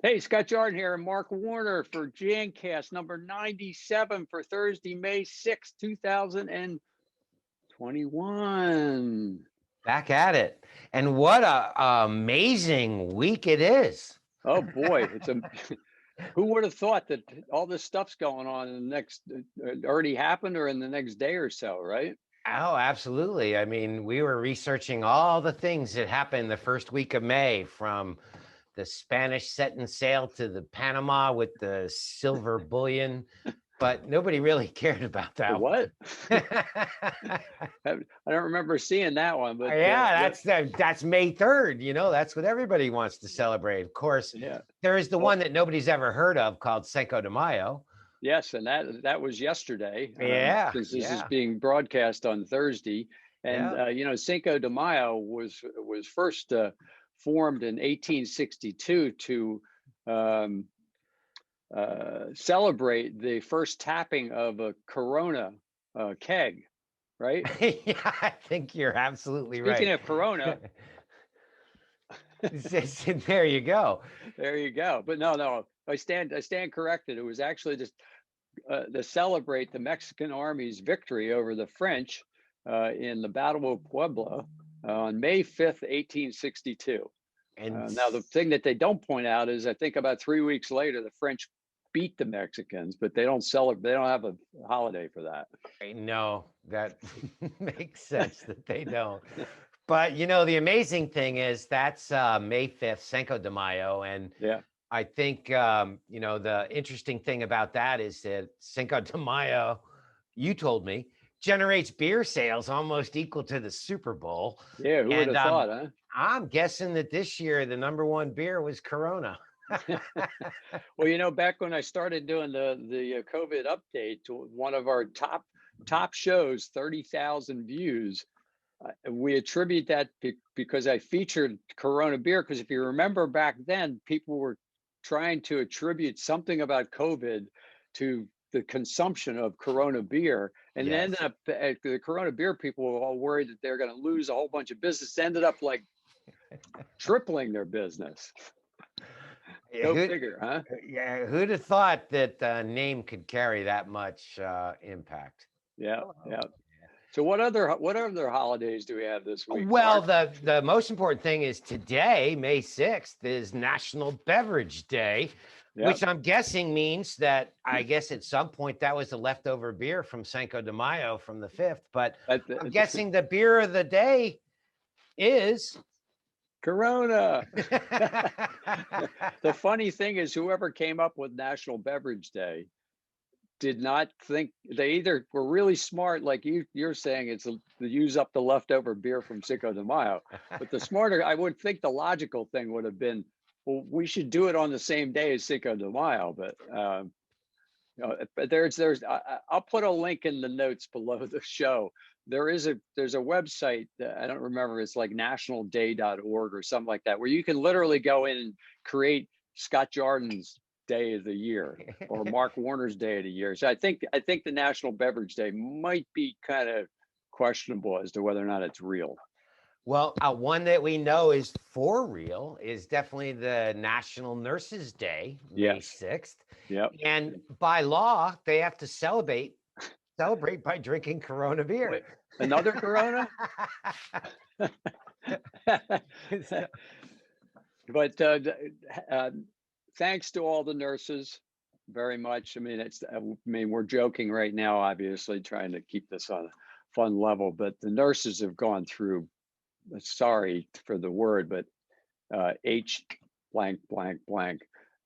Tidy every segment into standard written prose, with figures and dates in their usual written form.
Hey, Scott Jordan here and Mark Warner for Jancast number 97 for Thursday, May 6th, 2021. Back at it. And what a amazing week it is. Oh boy, who would have thought that all this stuff's going on in the next already happened or in the next day or so, right? Oh, absolutely. I mean, we were researching all the things that happened the first week of May, from the Spanish setting sail to the Panama with the silver bullion, but nobody really cared about The that what? one. I don't remember seeing that one, but Yeah, yep, that's May 3rd. That's what everybody wants to celebrate. Of course, yeah. there is the Well, one that nobody's ever heard of called Cinco de Mayo. yes, and that was yesterday, Yeah, since this is yeah, being broadcast on Thursday. And yeah. Cinco de Mayo was first formed in 1862 to um, celebrate the first tapping of a Corona keg, right? Yeah, I think you're absolutely Speaking right. of Corona, There you go. there you go. But no, I stand corrected. It was actually just to celebrate the Mexican army's victory over the French in the Battle of Puebla on May 5th, 1862. And Now, the thing that they don't point out is I think about 3 weeks later, the French beat the Mexicans, but they don't celebrate, they don't have a holiday for that. I know that makes sense that they don't. But the amazing thing is that's May 5th, Cinco de Mayo. And Yeah. I think, the interesting thing about that is that Cinco de Mayo, you told me, generates beer sales almost equal to the Super Bowl. Yeah. Who would And have thought, huh? I'm guessing that this year the number one beer was Corona. Well, back when I started doing the COVID update, to one of our top shows, 30,000 views. We attribute that because I featured Corona beer. Because if you remember back then, people were trying to attribute something about COVID to the consumption of Corona beer, and then Yes. the Corona beer people were all worried that they're going to lose a whole bunch of business. Ended up like tripling their business. Yeah, Go figure, huh? yeah, who'd have thought that a name could carry that much impact? Yeah, Hello. yeah. So what other holidays do we have this week, Well, Mark? the most important thing is today, May 6th, is National Beverage Day, Yep. which I'm guessing means that I guess at some point that was the leftover beer from Cinco de Mayo from the 5th. But I'm guessing the beer of the day is Corona. The funny thing is, whoever came up with National Beverage Day did not think, they either were really smart, like you're saying, it's to use up the leftover beer from Cinco de Mayo. But the smarter, I would think, the logical thing would have been, well, we should do it on the same day as Cinco de Mayo. But I'll put a link in the notes below the show. There's a website that I don't remember. It's like nationalday.org or something like that, where you can literally go in and create Scott Jordan's day of the year or Mark Warner's day of the year. So I think the National Beverage Day might be kind of questionable as to whether or not it's real. Well, one that we know is for real is definitely the National Nurses Day, May Yes. 6th. Yep. And by law, they have to celebrate by drinking Corona beer. Wait, another Corona? But thanks to all the nurses very much. We're joking right now, obviously, trying to keep this on a fun level, but the nurses have gone through, sorry for the word, but H blank, blank, blank,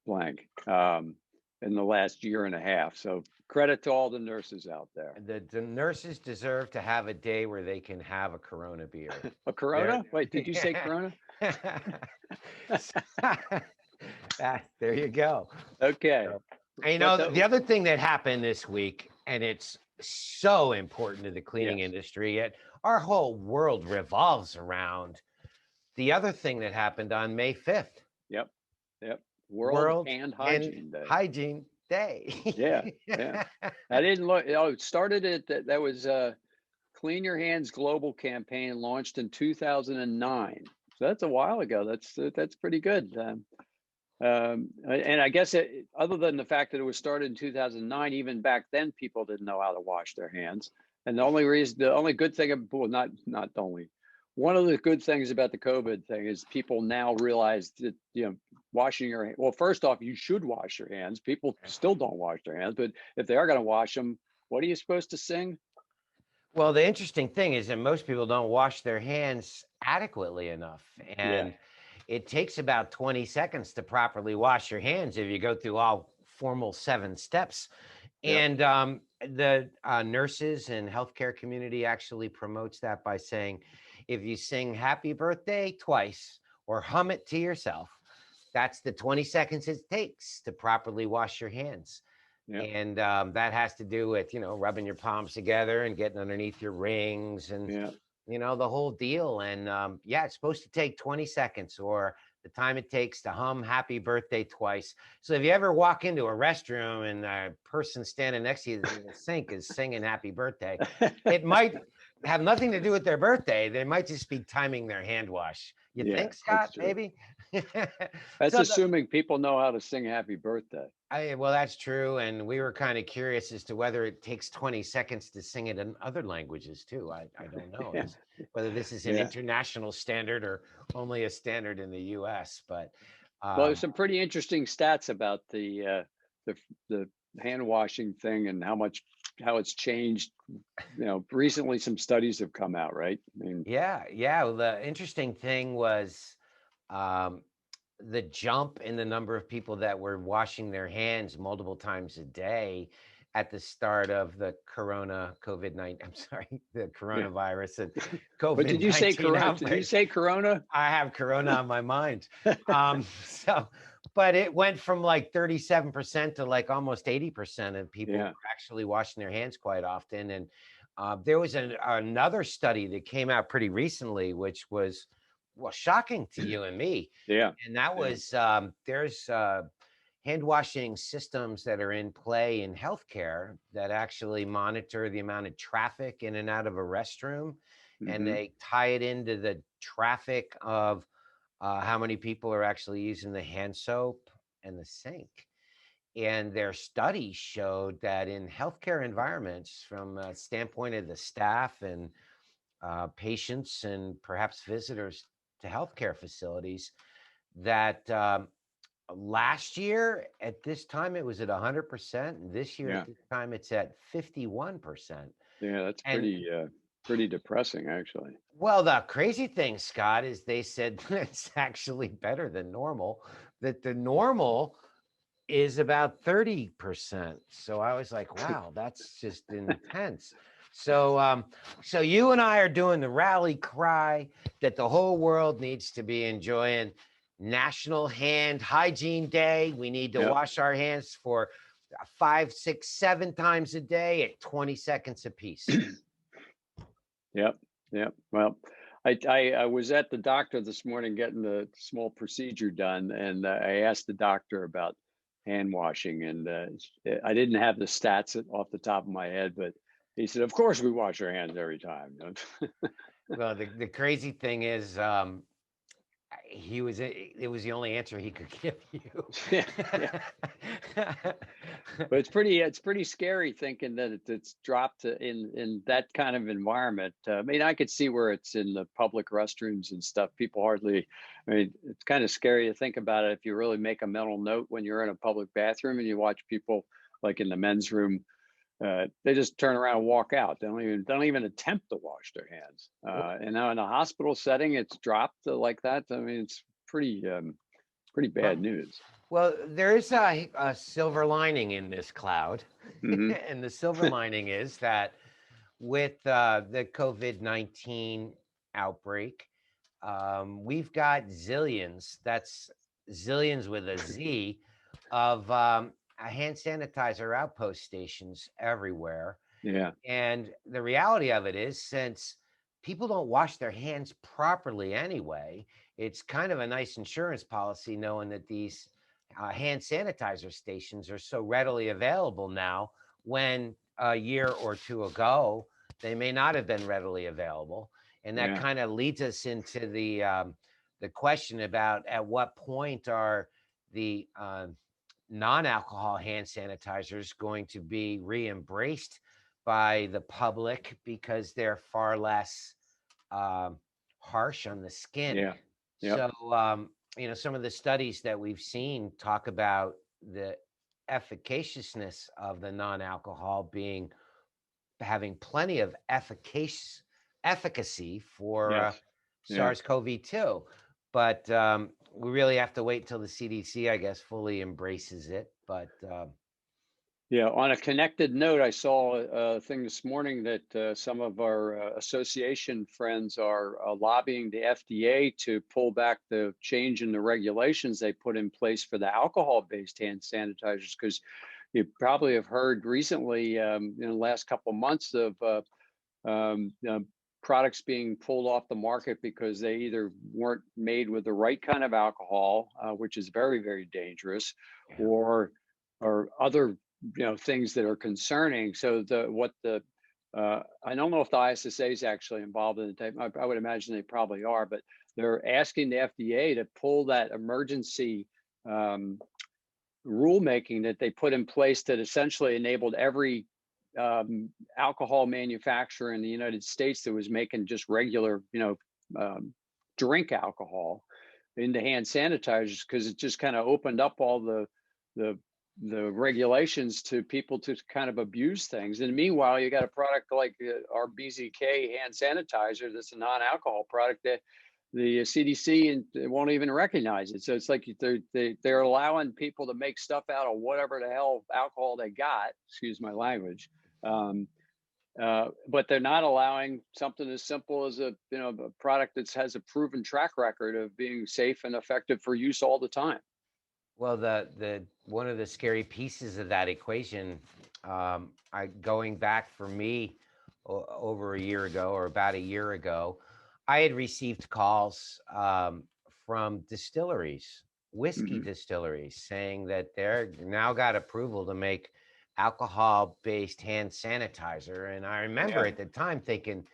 blank in the last year and a half. So credit to all the nurses out there. The nurses deserve to have a day where they can have a Corona beer. A Corona? Wait, did you say Corona? There you go. Okay. And, the other thing that happened this week, and it's so important to the cleaning Yes. industry, our whole world revolves around the other thing that happened on May 5th. Yep. World Hand Hygiene Day. Hygiene Day. Yeah. I didn't look. It started that was Clean Your Hands global campaign launched in 2009. So that's a while ago. That's pretty good. And I guess other than the fact that it was started in 2009, even back then, people didn't know how to wash their hands. And the only good thing, well, not the only, one of the good things about the COVID thing is people now realize that, washing your, well, first off, you should wash your hands. People still don't wash their hands, but if they are going to wash them, what are you supposed to sing? Well, the interesting thing is that most people don't wash their hands adequately enough. Yeah. And it takes about 20 seconds to properly wash your hands if you go through all formal 7 steps. Yep. And the nurses and healthcare community actually promotes that by saying, if you sing happy birthday twice or hum it to yourself, that's the 20 seconds it takes to properly wash your hands. Yep. And that has to do with, rubbing your palms together and getting underneath your rings and, Yeah. the whole deal. And yeah, it's supposed to take 20 seconds or the time it takes to hum happy birthday twice. So if you ever walk into a restroom and a person standing next to you in the sink is singing happy birthday, it might have nothing to do with their birthday. They might just be timing their hand wash. You Yeah, think, that's Scott, true. maybe? That's So assuming people know how to sing happy birthday. well, that's true. And we were kind of curious as to whether it takes 20 seconds to sing it in other languages too. I don't know Yeah. whether this is an Yeah. international standard or only a standard in the US. But Well, there's some pretty interesting stats about the hand washing thing and how it's changed. Recently some studies have come out, right? I mean, yeah. Well, the interesting thing was um, the jump in the number of people that were washing their hands multiple times a day at the start of the COVID-19, I'm sorry, the yeah. coronavirus and But did you say COVID-19 corona? Did you outbreak. say corona? I have corona on my mind. So, but it went from like 37% to like almost 80% of people Yeah. were actually washing their hands quite often. And there was another study that came out pretty recently, which was, well, shocking to you and me. Yeah. And that Yeah. was there's hand washing systems that are in play in healthcare that actually monitor the amount of traffic in and out of a restroom. And Hmm. they tie it into the traffic of how many people are actually using the hand soap and the sink. And their studies showed that in healthcare environments, from a standpoint of the staff and patients and perhaps visitors to healthcare facilities, that last year at this time it was at 100%. And this year Yeah. at this time it's at 51%. Yeah. That's And pretty depressing, actually. well, the crazy thing, Scott, is they said it's actually better than normal, that the normal is about 30%. So I was like, wow, that's just intense. So you and I are doing the rally cry that the whole world needs to be enjoying National Hand Hygiene Day. We need to Yep. wash our hands for 5, 6, 7 times a day at 20 seconds apiece. Yep. Yep. Well, I was at the doctor this morning getting the small procedure done, and I asked the doctor about hand washing, and I didn't have the stats off the top of my head, but he said, "Of course, we wash our hands every time." Well, the crazy thing is, it was the only answer he could give you. Yeah, yeah. But it's pretty scary thinking that it's dropped in that kind of environment. I mean, I could see where it's in the public restrooms and stuff. People hardly. I mean, it's kind of scary to think about it if you really make a mental note when you're in a public bathroom and you watch people like in the men's room. They just turn around and walk out. They don't even attempt to wash their hands. And now in a hospital setting, it's dropped like that. I mean, it's pretty Well, bad news. well, there is a silver lining in this cloud, Hmm. and the silver lining is that with the COVID-19 outbreak, we've got zillions. That's zillions with a Z of hand sanitizer outpost stations everywhere. Yeah, And the reality of it is, since people don't wash their hands properly anyway, it's kind of a nice insurance policy knowing that these hand sanitizer stations are so readily available now, when a year or two ago, they may not have been readily available. And that yeah, kind of leads us into the question about at what point are the non-alcohol hand sanitizer is going to be re-embraced by the public because they're far less harsh on the skin. Yeah. Yep. So, some of the studies that we've seen talk about the efficaciousness of the non-alcohol being having plenty of efficacy for Yes. Yeah. SARS-CoV-2. But we really have to wait until the CDC, I guess, fully embraces it. But Yeah, on a connected note, I saw a thing this morning that some of our association friends are lobbying the FDA to pull back the change in the regulations they put in place for the alcohol-based hand sanitizers, because you probably have heard recently, in the last couple of months, of products being pulled off the market because they either weren't made with the right kind of alcohol, which is very, very dangerous, yeah. or other things that are concerning. So I don't know if the ISSA is actually involved in it. I would imagine they probably are, but they're asking the FDA to pull that emergency rulemaking that they put in place that essentially enabled every alcohol manufacturer in the United States that was making just regular, drink alcohol into hand sanitizers, because it just kind of opened up all the regulations to people to kind of abuse things. And meanwhile, you got a product like our BZK hand sanitizer that's a non-alcohol product that the CDC won't even recognize it. So it's like they're allowing people to make stuff out of whatever the hell alcohol they got. Excuse my language. But they're not allowing something as simple as a product that has a proven track record of being safe and effective for use all the time. Well, the one of the scary pieces of that equation, going back for me over a year ago or about a year ago, I had received calls from distilleries, whiskey distilleries, saying that they're now got approval to make alcohol-based hand sanitizer. And I remember at the time thinking,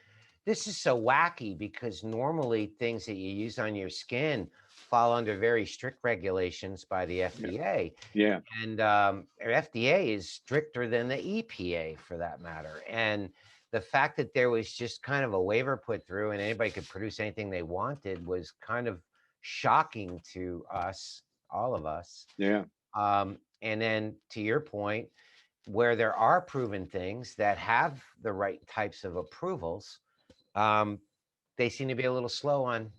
this is so wacky, because normally things that you use on your skin fall under very strict regulations by the FDA. Yeah. And FDA is stricter than the EPA, for that matter. And the fact that there was just kind of a waiver put through and anybody could produce anything they wanted was kind of shocking to us, all of us. Yeah. And then to your point, where there are proven things that have the right types of approvals, they seem to be a little slow on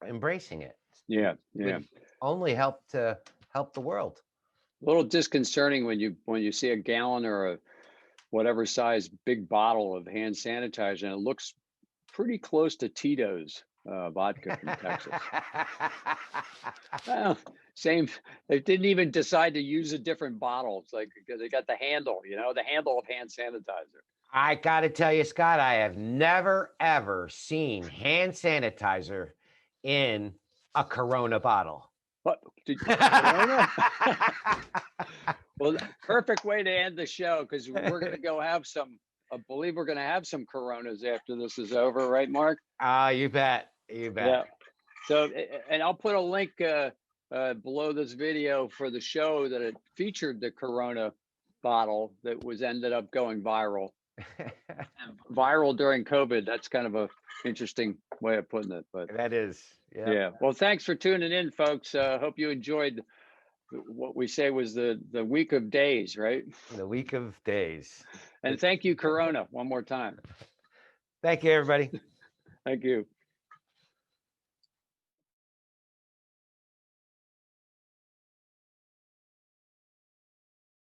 embracing it. Yeah. Yeah. Would only help the world. A little disconcerting when you see a gallon or a whatever size big bottle of hand sanitizer, and it looks pretty close to Tito's vodka from Texas. Well, same. They didn't even decide to use a different bottle. It's like they got the handle, the handle of hand sanitizer. I got to tell you, Scott, I have never, ever seen hand sanitizer in a Corona bottle. What? Corona? Well, perfect way to end the show, because we're going to go have some, I believe we're going to have some Coronas after this is over, right, Mark? You bet. You bet. Yeah. So, and I'll put a link below this video for the show that it featured the Corona bottle that ended up going viral. Viral during COVID. That's kind of a interesting way of putting it, but that is. Yeah. Well, thanks for tuning in, folks. Hope you enjoyed what we say was the week of days, right? The week of days. And thank you, Corona, one more time. Thank you, everybody. Thank you.